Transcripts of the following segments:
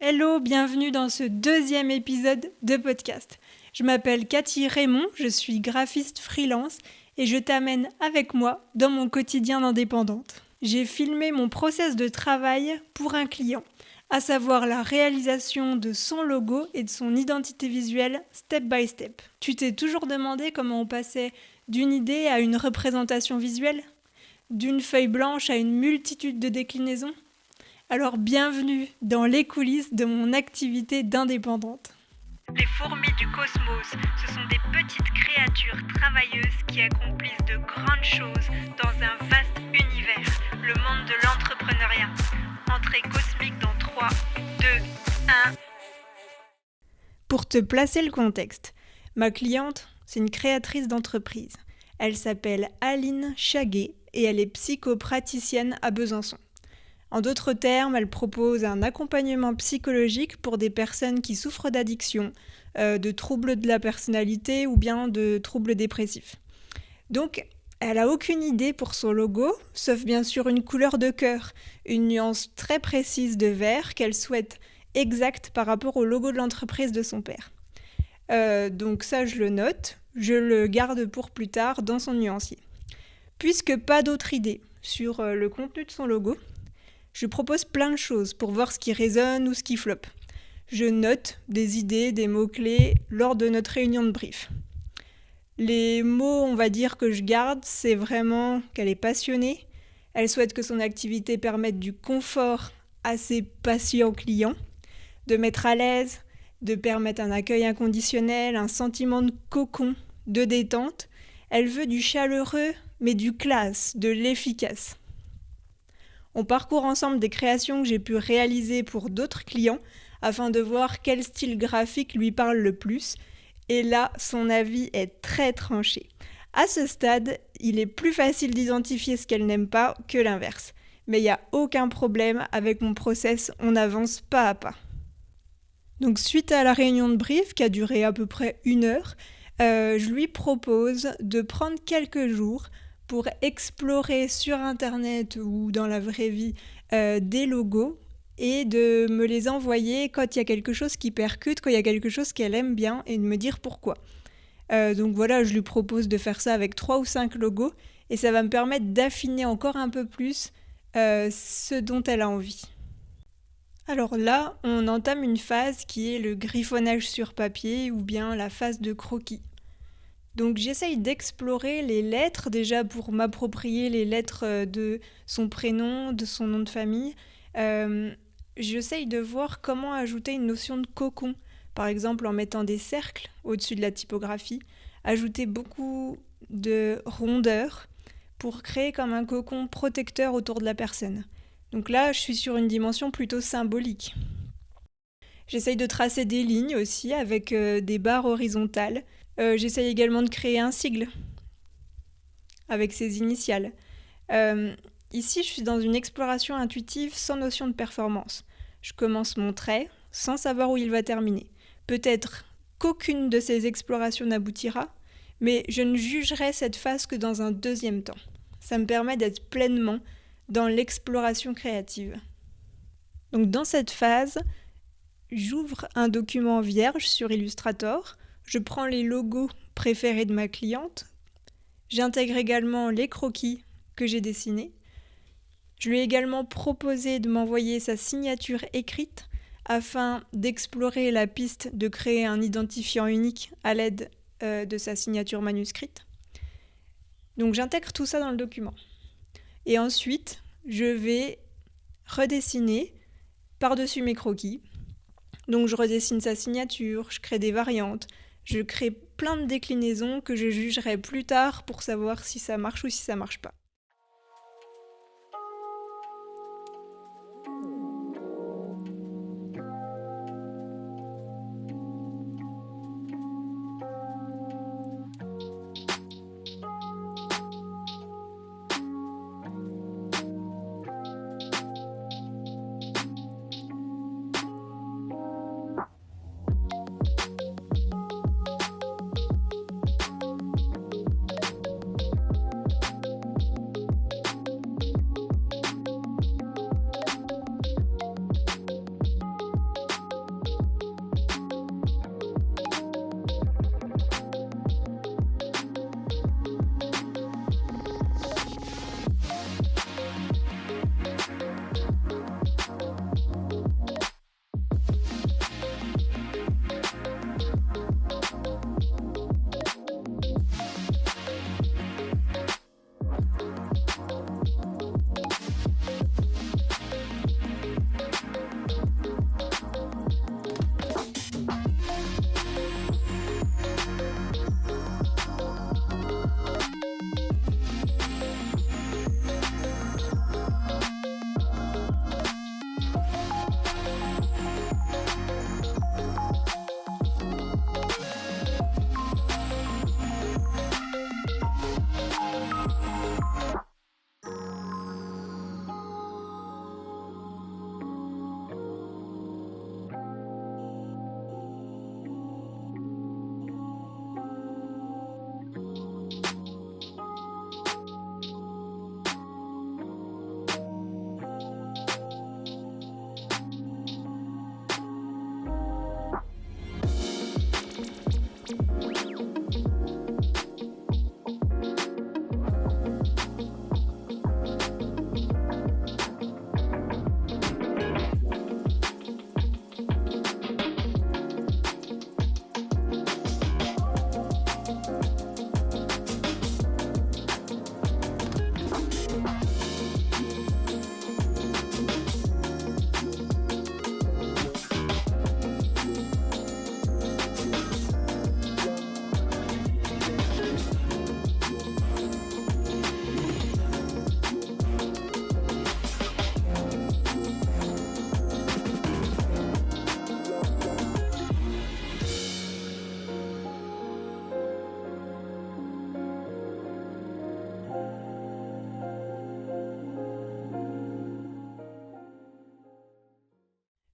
Hello, bienvenue dans ce deuxième épisode de podcast. Je m'appelle Cathy Raymond, je suis graphiste freelance et je t'amène avec moi dans mon quotidien d'indépendante. J'ai filmé mon process de travail pour un client, à savoir la réalisation de son logo et de son identité visuelle step by step. Tu t'es toujours demandé comment on passait d'une idée à une représentation visuelle ? D'une feuille blanche à une multitude de déclinaisons ? Alors bienvenue dans les coulisses de mon activité d'indépendante. Les fourmis du cosmos, ce sont des petites créatures travailleuses qui accomplissent de grandes choses dans un vaste univers, le monde de l'entrepreneuriat. Entrée cosmique dans 3, 2, 1. Pour te placer le contexte, ma cliente, c'est une créatrice d'entreprise. Elle s'appelle Aline Chaguet et elle est psychopraticienne à Besançon. En d'autres termes, elle propose un accompagnement psychologique pour des personnes qui souffrent d'addiction, de troubles de la personnalité ou bien de troubles dépressifs. Donc, elle n'a aucune idée pour son logo, sauf bien sûr une couleur de cœur, une nuance très précise de vert qu'elle souhaite exacte par rapport au logo de l'entreprise de son père. Donc ça, je le note, je le garde pour plus tard dans son nuancier. Puisque pas d'autre idée sur le contenu de son logo, je propose plein de choses pour voir ce qui résonne ou ce qui floppe. Je note des idées, des mots-clés lors de notre réunion de brief. Les mots, on va dire, que je garde, c'est vraiment qu'elle est passionnée. Elle souhaite que son activité permette du confort à ses patients clients, de mettre à l'aise, de permettre un accueil inconditionnel, un sentiment de cocon, de détente. Elle veut du chaleureux, mais du classe, de l'efficace. On parcourt ensemble des créations que j'ai pu réaliser pour d'autres clients afin de voir quel style graphique lui parle le plus. Et là, son avis est très tranché. À ce stade, il est plus facile d'identifier ce qu'elle n'aime pas que l'inverse. Mais il n'y a aucun problème avec mon process, on avance pas à pas. Donc suite à la réunion de brief qui a duré à peu près 1 heure, je lui propose de prendre quelques jours pour explorer sur Internet ou dans la vraie vie des logos et de me les envoyer quand il y a quelque chose qui percute, quand il y a quelque chose qu'elle aime bien et de me dire pourquoi. Donc voilà, je lui propose de faire ça avec 3 ou 5 logos et ça va me permettre d'affiner encore un peu plus ce dont elle a envie. Alors là, on entame une phase qui est le griffonnage sur papier ou bien la phase de croquis. Donc j'essaye d'explorer les lettres déjà pour m'approprier les lettres de son prénom, de son nom de famille. J'essaye de voir comment ajouter une notion de cocon, par exemple en mettant des cercles au-dessus de la typographie, ajouter beaucoup de rondeur pour créer comme un cocon protecteur autour de la personne. Donc là, je suis sur une dimension plutôt symbolique. J'essaye de tracer des lignes aussi avec des barres horizontales. J'essaye également de créer un sigle avec ses initiales. Ici, je suis dans une exploration intuitive sans notion de performance. Je commence mon trait sans savoir où il va terminer. Peut-être qu'aucune de ces explorations n'aboutira, mais je ne jugerai cette phase que dans un deuxième temps. Ça me permet d'être pleinement dans l'exploration créative. Donc dans cette phase, j'ouvre un document vierge sur Illustrator. Je prends les logos préférés de ma cliente. J'intègre également les croquis que j'ai dessinés. Je lui ai également proposé de m'envoyer sa signature écrite afin d'explorer la piste de créer un identifiant unique à l'aide de sa signature manuscrite. Donc j'intègre tout ça dans le document. Et ensuite, je vais redessiner par-dessus mes croquis. Donc je redessine sa signature, je crée des variantes. Je crée plein de déclinaisons que je jugerai plus tard pour savoir si ça marche ou si ça marche pas.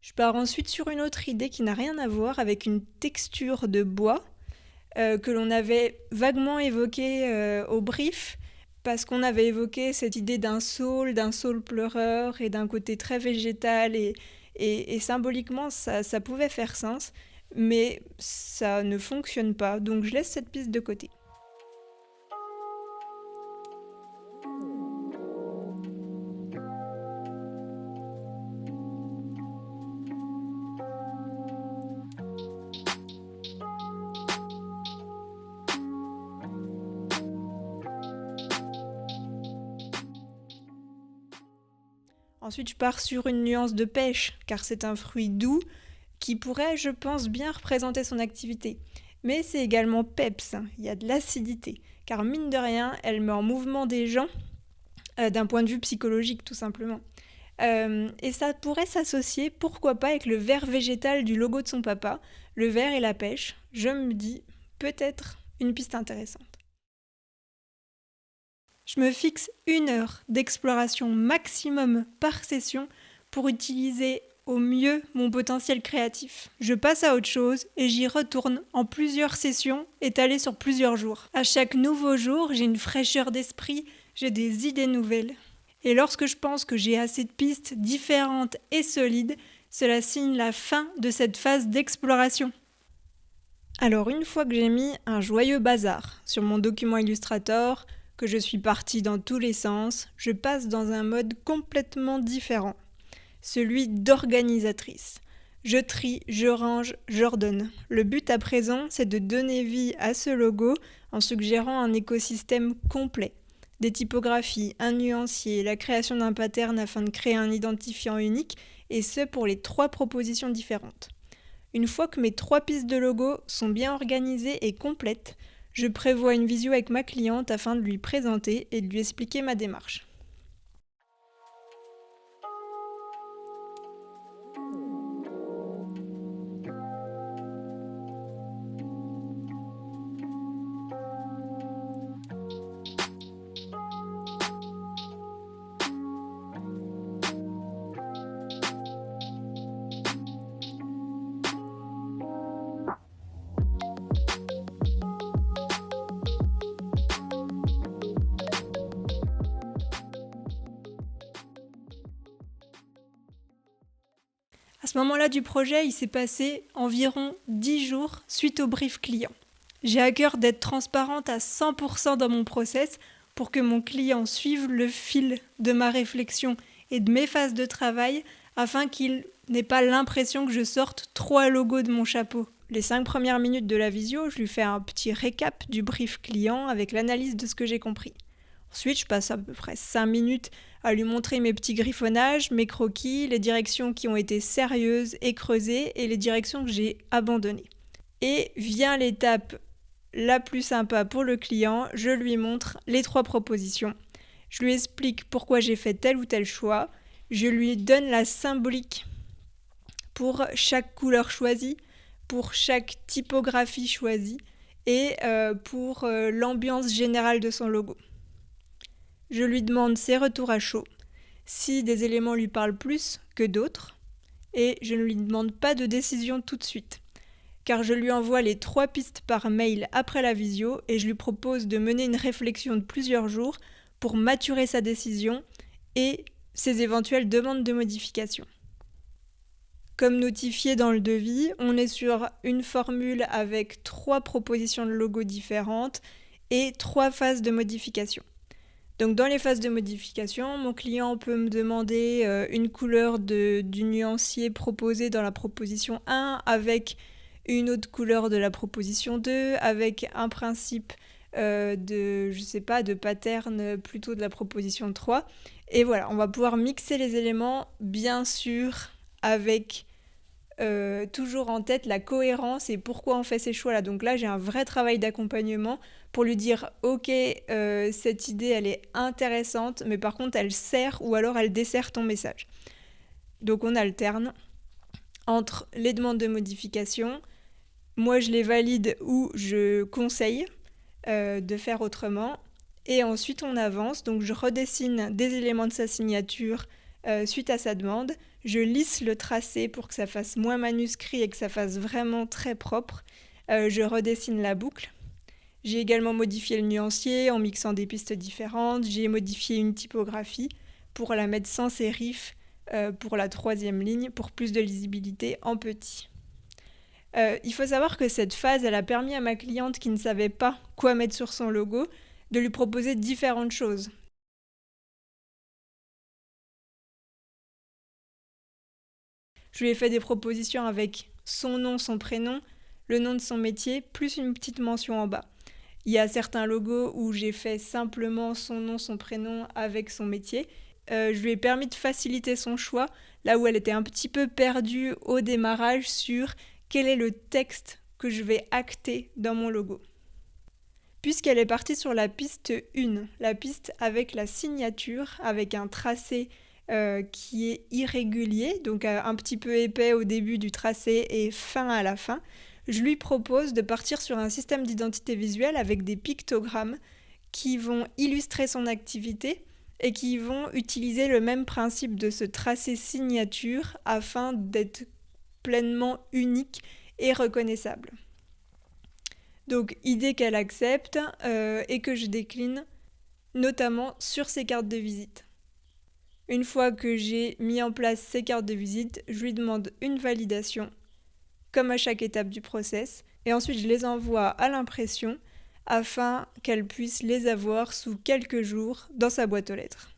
Je pars ensuite sur une autre idée qui n'a rien à voir avec une texture de bois que l'on avait vaguement évoquée au brief parce qu'on avait évoqué cette idée d'un saule pleureur et d'un côté très végétal et symboliquement ça pouvait faire sens, mais ça ne fonctionne pas, donc je laisse cette piste de côté. Ensuite, je pars sur une nuance de pêche, car c'est un fruit doux qui pourrait, je pense, bien représenter son activité. Mais c'est également peps, il y a de l'acidité, car mine de rien, elle met en mouvement des gens, d'un point de vue psychologique tout simplement. Et ça pourrait s'associer, pourquoi pas, avec le ver végétal du logo de son papa, le ver et la pêche. Je me dis, peut-être une piste intéressante. Je me fixe 1 heure d'exploration maximum par session pour utiliser au mieux mon potentiel créatif. Je passe à autre chose et j'y retourne en plusieurs sessions étalées sur plusieurs jours. À chaque nouveau jour, j'ai une fraîcheur d'esprit, j'ai des idées nouvelles. Et lorsque je pense que j'ai assez de pistes différentes et solides, cela signe la fin de cette phase d'exploration. Alors une fois que j'ai mis un joyeux bazar sur mon document Illustrator, que je suis partie dans tous les sens, je passe dans un mode complètement différent, celui d'organisatrice. Je trie, je range, j'ordonne. Le but à présent, c'est de donner vie à ce logo en suggérant un écosystème complet. Des typographies, un nuancier, la création d'un pattern afin de créer un identifiant unique, et ce pour les 3 propositions différentes. Une fois que mes 3 pistes de logo sont bien organisées et complètes, je prévois une visio avec ma cliente afin de lui présenter et de lui expliquer ma démarche. À ce moment-là du projet, il s'est passé environ 10 jours suite au brief client. J'ai à cœur d'être transparente à 100% dans mon process pour que mon client suive le fil de ma réflexion et de mes phases de travail afin qu'il n'ait pas l'impression que je sorte 3 logos de mon chapeau. Les 5 premières minutes de la visio, je lui fais un petit récap du brief client avec l'analyse de ce que j'ai compris. Ensuite, je passe à peu près 5 minutes à lui montrer mes petits griffonnages, mes croquis, les directions qui ont été sérieuses et creusées et les directions que j'ai abandonnées. Et vient l'étape la plus sympa pour le client, je lui montre les 3 propositions. Je lui explique pourquoi j'ai fait tel ou tel choix. Je lui donne la symbolique pour chaque couleur choisie, pour chaque typographie choisie et pour l'ambiance générale de son logo. Je lui demande ses retours à chaud, si des éléments lui parlent plus que d'autres, et je ne lui demande pas de décision tout de suite, car je lui envoie les 3 pistes par mail après la visio et je lui propose de mener une réflexion de plusieurs jours pour maturer sa décision et ses éventuelles demandes de modification. Comme notifié dans le devis, on est sur une formule avec 3 propositions de logo différentes et 3 phases de modification. Donc dans les phases de modification, mon client peut me demander une couleur du nuancier proposé dans la proposition 1 avec une autre couleur de la proposition 2, avec un principe de pattern plutôt de la proposition 3. Et voilà, on va pouvoir mixer les éléments, bien sûr, avec toujours en tête la cohérence et pourquoi on fait ces choix-là. Donc là, j'ai un vrai travail d'accompagnement pour lui dire « Ok, cette idée, elle est intéressante, mais par contre, elle sert ou alors elle dessert ton message. » Donc on alterne entre les demandes de modification, moi je les valide ou je conseille de faire autrement, et ensuite on avance. Donc je redessine des éléments de sa signature suite à sa demande. Je lisse le tracé pour que ça fasse moins manuscrit et que ça fasse vraiment très propre. Je redessine la boucle. J'ai également modifié le nuancier en mixant des pistes différentes. J'ai modifié une typographie pour la mettre sans sérif pour la 3e ligne pour plus de lisibilité en petit. Il faut savoir que cette phase, elle a permis à ma cliente qui ne savait pas quoi mettre sur son logo de lui proposer différentes choses. Je lui ai fait des propositions avec son nom, son prénom, le nom de son métier, plus une petite mention en bas. Il y a certains logos où j'ai fait simplement son nom, son prénom avec son métier. Je lui ai permis de faciliter son choix, là où elle était un petit peu perdue au démarrage sur quel est le texte que je vais acter dans mon logo. Puisqu'elle est partie sur la piste 1, la piste avec la signature, avec un tracé qui est irrégulier, donc un petit peu épais au début du tracé et fin à la fin, je lui propose de partir sur un système d'identité visuelle avec des pictogrammes qui vont illustrer son activité et qui vont utiliser le même principe de ce tracé signature afin d'être pleinement unique et reconnaissable. Donc, idée qu'elle accepte et que je décline notamment sur ses cartes de visite. Une fois que j'ai mis en place ces cartes de visite, je lui demande une validation, comme à chaque étape du process, et ensuite je les envoie à l'impression afin qu'elle puisse les avoir sous quelques jours dans sa boîte aux lettres.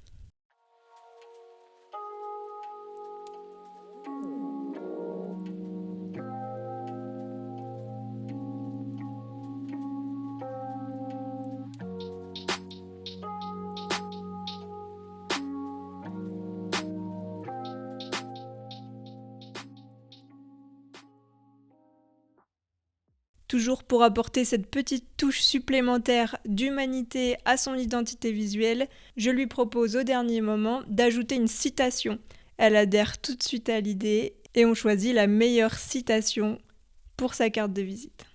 Toujours pour apporter cette petite touche supplémentaire d'humanité à son identité visuelle, je lui propose au dernier moment d'ajouter une citation. Elle adhère tout de suite à l'idée et on choisit la meilleure citation pour sa carte de visite.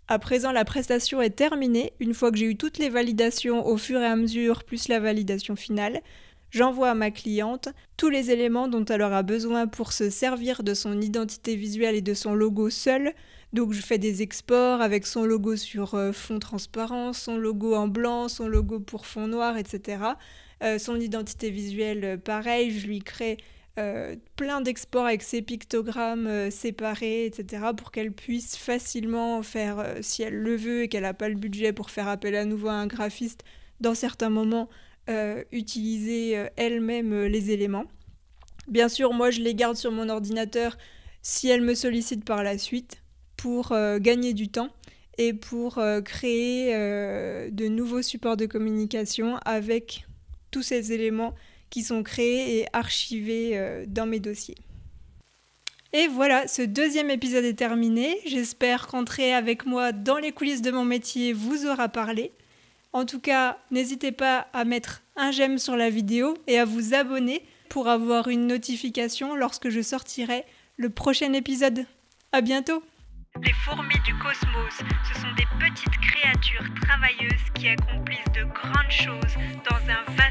À présent, la prestation est terminée. Une fois que j'ai eu toutes les validations au fur et à mesure, plus la validation finale, j'envoie à ma cliente tous les éléments dont elle aura besoin pour se servir de son identité visuelle et de son logo seul. Donc je fais des exports avec son logo sur fond transparent, son logo en blanc, son logo pour fond noir, etc. Son identité visuelle, pareil, je lui crée plein d'exports avec ses pictogrammes séparés, etc. pour qu'elle puisse facilement faire, si elle le veut et qu'elle n'a pas le budget pour faire appel à nouveau à un graphiste, dans certains moments, utiliser elle-même les éléments. Bien sûr, moi je les garde sur mon ordinateur si elle me sollicite par la suite pour gagner du temps et pour créer de nouveaux supports de communication avec tous ces éléments qui sont créés et archivés dans mes dossiers. Et voilà, ce 2e épisode est terminé. J'espère qu'entrer avec moi dans les coulisses de mon métier vous aura parlé. En tout cas, n'hésitez pas à mettre un j'aime sur la vidéo et à vous abonner pour avoir une notification lorsque je sortirai le prochain épisode. À bientôt! Les fourmis du cosmos, ce sont des petites créatures travailleuses qui accomplissent de grandes choses dans un vaste